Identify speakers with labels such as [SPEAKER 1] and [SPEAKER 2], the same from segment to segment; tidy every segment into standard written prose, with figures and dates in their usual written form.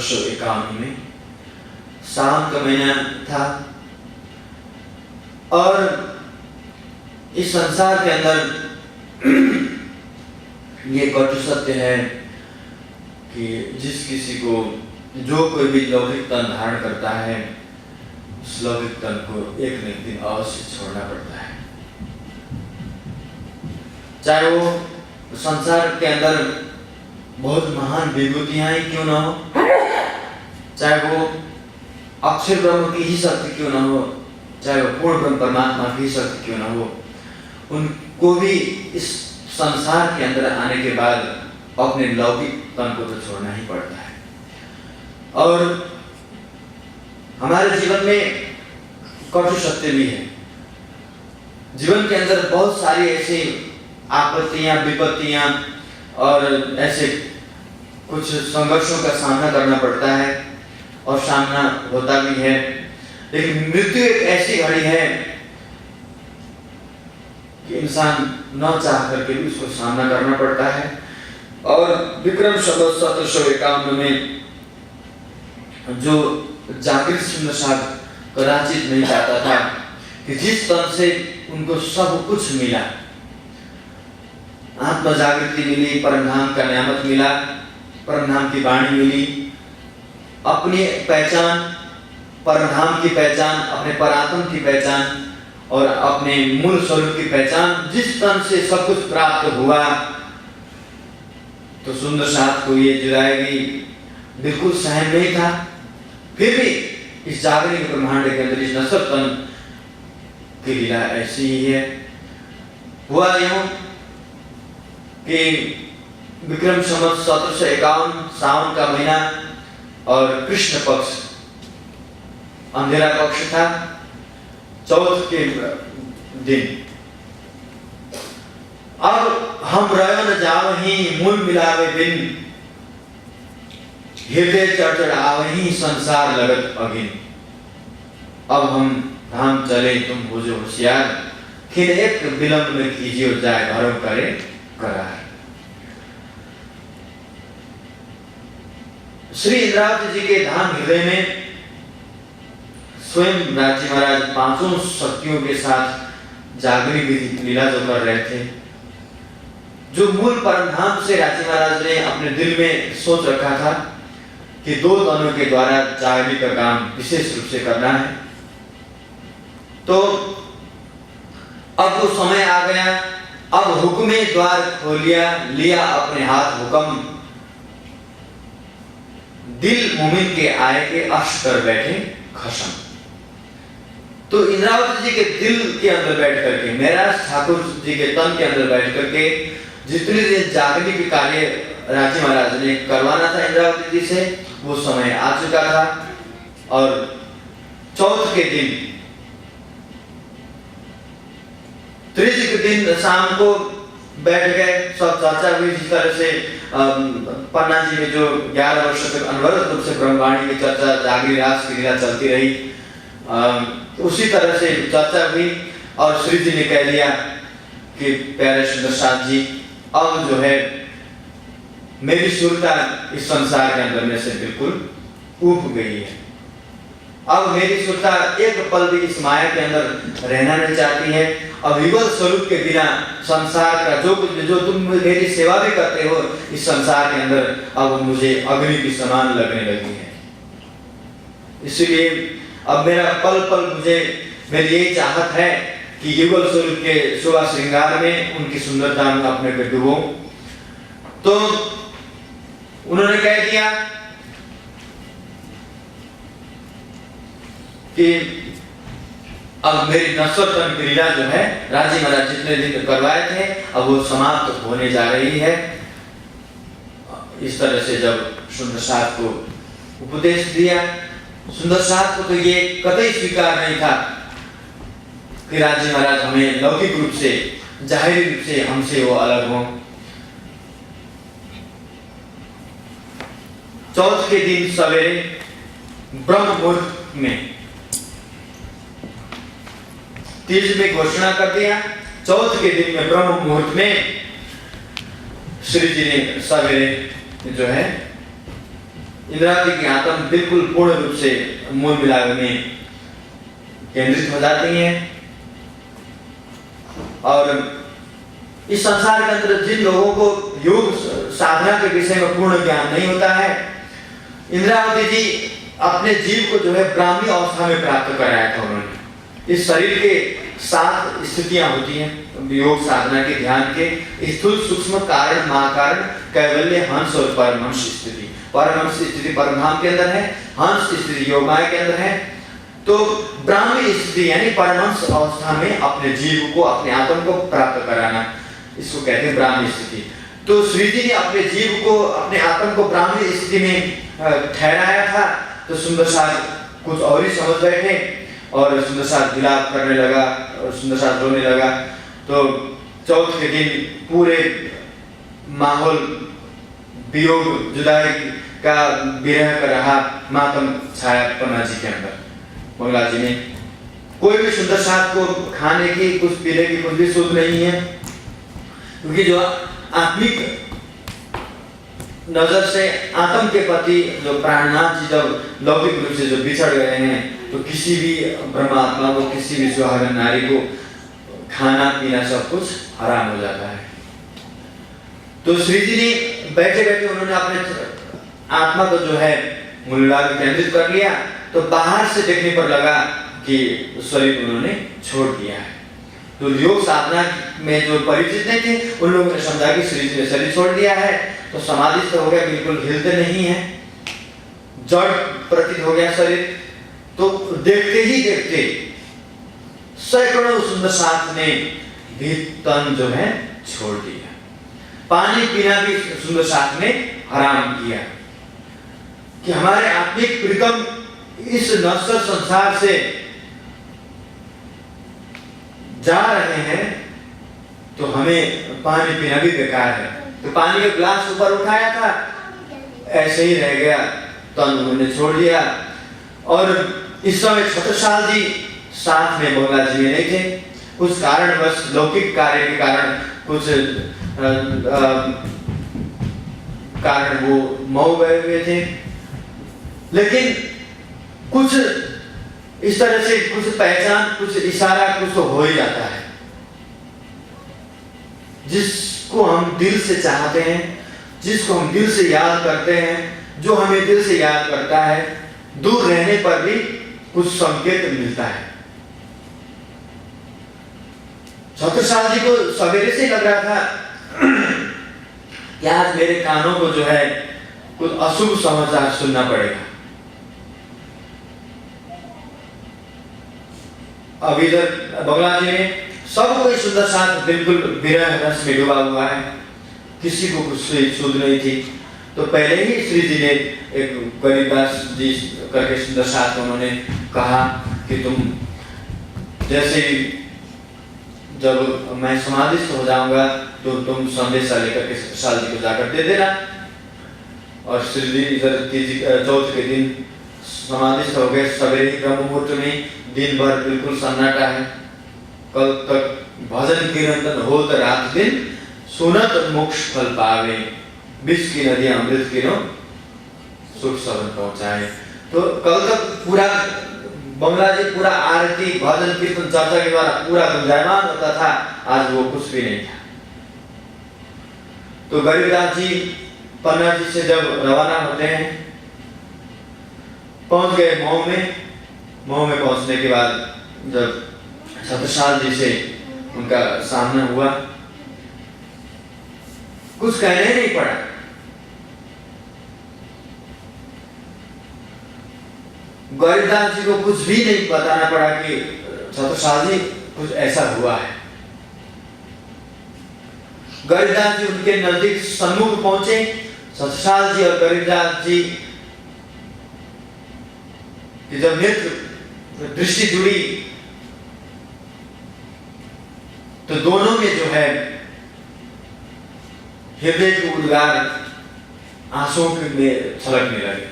[SPEAKER 1] 1751 में सावन का महीना था और इस संसार के अंदर ये कटु सत्य है कि जिस किसी को जो कोई भी लौकिक तन धारण करता है उस लौकिक तन को एक न एक दिन अवश्य छोड़ना पड़ता है। चाहे वो संसार के अंदर बहुत महान विभूतियां ही क्यों ना हो, चाहे वो अक्षर ब्रह्म की ही शक्ति क्यों ना हो, चाहे वो पूर्ण ब्रह्म परमात्मा की ही शक्ति क्यों ना हो, उनको भी इस संसार के अंदर आने के बाद अपने लौकिक तन को तो छोड़ना ही पड़ता है। और हमारे जीवन में कटु सत्य भी है। जीवन के अंदर बहुत सारी ऐसी आपत्तियां, विपत्तियां और ऐसे कुछ संघर्षों का सामना करना पड़ता है और सामना होता भी है। लेकिन मृत्यु एक ऐसी घड़ी है कि इंसान न चाह करके भी उसको सामना करना पड़ता है। और विक्रम संवत 1751 में जो जागृत सुंदर साहब कदाचित नहीं चाहता था कि जिस तन से उनको सब कुछ मिला, आत्म जागृति मिली, परमधाम का नियामत मिला, परमधाम की वाणी मिली, अपनी पहचान, परमधाम की पहचान, अपने परात्म की पहचान और अपने मूल स्वरूप की पहचान, जिस तन से सब कुछ प्राप्त हुआ, तो सुंदर साहब को ये जुदाई बिल्कुल सहन नहीं था। फिर भी इस जागरण ब्रह्मांड के अंदर इस नश्वर तन की लीला ऐसी ही है। हुआ यूं कि विक्रम संवत 1751 सावन का महीना और कृष्ण पक्ष अंधेरा पक्ष था, चौथ के दिन। अब हम रयो न जावहीं मूल मिलावे बिन, हृदय चढ़ आवहीं संसार लगत अगिन। अब हम धाम चले तुम हो जो होशियार, फिर एक विलंब न कीजिए जाए घरों करे करार। श्री इंद्रावती जी के धाम हृदय में स्वयं राजी महाराज पांचों शक्तियों के साथ जागरी लीला जो कर रहे थे। जो मूल परमधाम से राजी महाराज ने अपने दिल में सोच रखा था कि दो तनों के द्वारा जागरण का काम विशेष रूप से करना है, तो अब वो समय आ गया। अब हुक्मे द्वार खोलिया, लिया अपने हाथ हुक्म, दिल मोमिन के आए के अर्श कर बैठे खसम। तो इंद्रावती जी के दिल के अंदर बैठ करके, मेरा ठाकुर जी के तन के अंदर बैठ करके जितने दिन जागरण के कार्य राजी महाराज ने करवाना था इंद्रावती जी से, वो समय आ चुका था। और चौथ के दिन, त्रिज के दिन शाम को बैठ गए, सब चर्चा हुई। जिस तरह से पन्ना जी में जो 11 वर्ष तक अनवरत रूप से ब्रह्मवाणी की चर्चा, जागरी रास की लीला चलती रही, उसी तरह से चर्चा हुई। और श्री जी ने कह दिया कि प्यारे सुंदर साथ जी, अब जो है मेरी सुरता इस संसार के अंदर में से बिल्कुल उब गई है। अब मेरी सुरता एक पल भी इस माया के अंदर रहना नहीं चाहती है। अब युगल स्वरूप के बिना संसार का जो कुछ, जो तुम मेरी सेवा भी करते हो इस संसार के अंदर, अब मुझे अग्नि की समान लगने लगी है। इसलिए अब मेरा पल पल मुझे, मेरी यही चाहत है कि युगल स्वरूप के शोभा श्रृंगार में, उनकी सुंदरता में अपने को डूबो। तो उन्होंने कह दिया कि अब मेरी नश्वर तन की लीला जो है राजी महाराज जितने दिन करवाए थे, अब वो समाप्त होने जा रही है। इस तरह से जब सुंदर साहब को उपदेश दिया, सुंदर साहब को तो ये कतई स्वीकार नहीं था कि राजी महाराज हमें लौकिक रूप से, जाहिर रूप से हमसे वो अलग हों। चौथ के दिन सवेरे ब्रह्म मुहूर्त में, तीज में घोषणा कर दिया, चौथ के दिन में ब्रह्म मुहूर्त में श्री जी ने सवेरे जो है इंद्रावती की आत्मा बिल्कुल पूर्ण रूप से मूल मिलाप में केंद्रित हो जाती हैं। और इस संसार के अंदर जिन लोगों को योग साधना के विषय में पूर्ण ज्ञान नहीं होता है, इंद्रावती जी अपने जीव को जो है ब्राह्मी अवस्था में प्राप्त कराया था उन्होंने। इस शरीर के 7 स्थितियां होती हैं योग साधना के ध्यान के: स्थूल, सूक्ष्म, कारण, महाकारण, कैवल्य, हंस और परमहंस स्थिति। परमहंस स्थिति परमधाम के अंदर है, हंस स्थिति योगमाया के अंदर है। तो ब्राह्मी स्थिति यानी परमहंस अवस्था में अपने जीव को, अपने आत्मा को प्राप्त कराना, इसको कहते हैं ब्राह्मी स्थिति। तो श्री जी ने अपने जीव को, अपने आत्मा को ब्राह्मी स्थिति में ठहराया था। तो सुंदर साथ कुछ और ही समझ बैठे और सुंदर साथ विलाप करने लगा और सुंदर साथ रोने लगा। तो चौथ के दिन पूरे माहौल वियोग, जुदाई का, विरह का रहा मातम छाया पन्ना जी के अंदर। मंगला जी ने कोई भी सुंदर साथ को खाने की, कुछ पीने की कुछ भी सुध नहीं है, क्योंकि जो आत्मिक नजर से आत्म के प्रति जो प्राणनाथ जी जब लौकिक रूप से जो बिछड़ गए हैं, तो किसी भी ब्रह्मात्मा को, किसी भी सुहागन नारी को खाना पीना सब कुछ हराम हो जाता है। तो श्री जी ने बैठे बैठे उन्होंने अपने आत्मा को जो है मूललाभ में केंद्रित कर लिया। तो बाहर से देखने पर लगा कि शरीर उन्होंने छोड़ दिया है। तो योग साधना में जो परिचित नहीं थे उन लोगों ने समझा कि श्री जी ने शरीर छोड़ दिया है। तो समाधिस्थ हो गया, बिल्कुल हिलते नहीं है, जड़ प्रतीत हो गया शरीर। तो देखते ही देखते सैकड़ों सुंदर साथ ने भी तन जो है छोड़ दिया। पानी पीना भी सुंदर साथ ने हराम किया कि हमारे आत्मिक प्रीतम इस नश्वर संसार से जा रहे हैं, तो हमें पानी पीना भी बेकार है। तो पानी का ग्लास ऊपर उठाया था, ऐसे ही रह गया, तन उन्होंने छोड़ दिया। और इस समय छत्रसाल जी साथ में मंगला जी में नहीं थे, कुछ कारणवश, लौकिक कार्य के कारण, कुछ कारण वो मऊ गए हुए थे। लेकिन कुछ इस तरह से कुछ पहचान, कुछ इशारा, कुछ तो हो ही जाता है। जिसको हम दिल से चाहते हैं, जिसको हम दिल से याद करते हैं, जो हमें दिल से याद करता है, दूर रहने पर भी कुछ संकेत मिलता है। छत्रसाल जी को सवेरे से लग रहा था कि आज मेरे कानों को जो है कुछ अशुभ समाचार सुनना पड़ेगा। अब इधर बगला जी में सब कोई सुंदर साथ बिल्कुल विरह रस में डूबा हुआ है, किसी को कुछ सुध नहीं थी। तो पहले ही श्री जी ने एक गरीबदास जी करके सुंदर साथ उन्होंने कहा कि तुम जैसे जब मैं समाधिस्थ हो जाऊंगा तो तुम संदेशा लेकर के छत्रसाल जी को जाकर दे देना। और श्री जी इधर चौथ के दिन समाधिस्थ हो गए। सवेरे ही ब्रह्म मुहूर्त में, दिन भर बिल्कुल सन्नाटा है। कल तक भजन कीर्तन होत रात दिन, सुनत मोक्ष फल पावे, विष की नदियां अमृत किरो सुख सवन पहुंचाए। तो कल तक पूरा बंगला जी पूरा आरती, भजन कीर्तन, चर्चा के द्वारा पूरा गुंजायमान होता था, आज वो कुछ भी नहीं था। तो गरीबदास जी पन्ना जी से जब रवाना होते हैं, पहुंच गए मऊ में। मऊ में पहुंचने के बाद जब छत्रसाल जी से उनका सामना हुआ, कुछ कहने नहीं पड़ा। गरीबदास जी को कुछ भी नहीं बताना पड़ा कि छत्रसाल जी कुछ ऐसा हुआ है। गरीबदास जी उनके नजदीक सन्मुख पहुंचे। छत्रसाल जी और गरीबदास जी की जब नेत्र दृष्टि जुड़ी तो दोनों में जो है हृदय के उद्गार आंसुओं में छलकने लगे।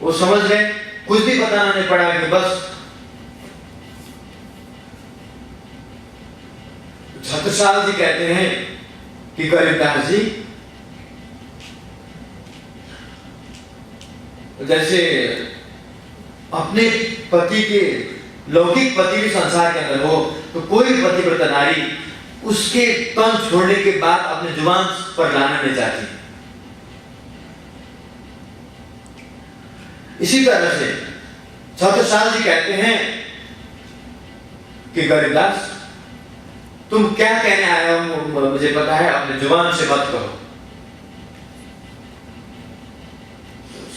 [SPEAKER 1] वो समझ गए, कुछ भी बताना नहीं पड़ा कि बस छत्रसाल जी कहते हैं कि गरीबदास जी जैसे अपने पति के लौकिक पति भी संसार के अंदर हो तो कोई पतिव्रता नारी उसके तन छोड़ने के बाद अपने जुबान पर लाना नहीं चाहती। इसी तरह से छत्रसाल जी कहते हैं कि गरीबदास तुम क्या कहने आए हो मुझे पता है, अपने जुबान से मत कहो।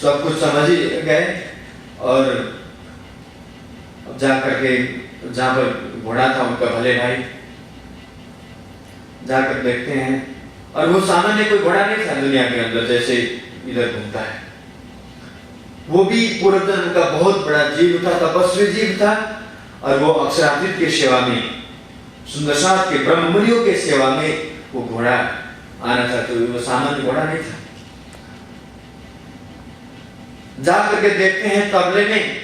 [SPEAKER 1] सब कुछ समझ ही गए और जाकर के जहां पर घोड़ा था उनका भले भाई जाकर देखते हैं और वो सामान्य कोई घोड़ा नहीं था दुनिया के अंदर जैसे इधर घूमता है, वो भी पूर्व जन्म का बहुत बड़ा जीव था, तपस्वी जीव था और वो अक्षरातीत की सेवा में, सुंदरसाथ के ब्रह्ममुनियों के सेवा में वो घोड़ा आना था, तो वो सामान्य घोड़ा नहीं था। जा करके देखते हैं तबले में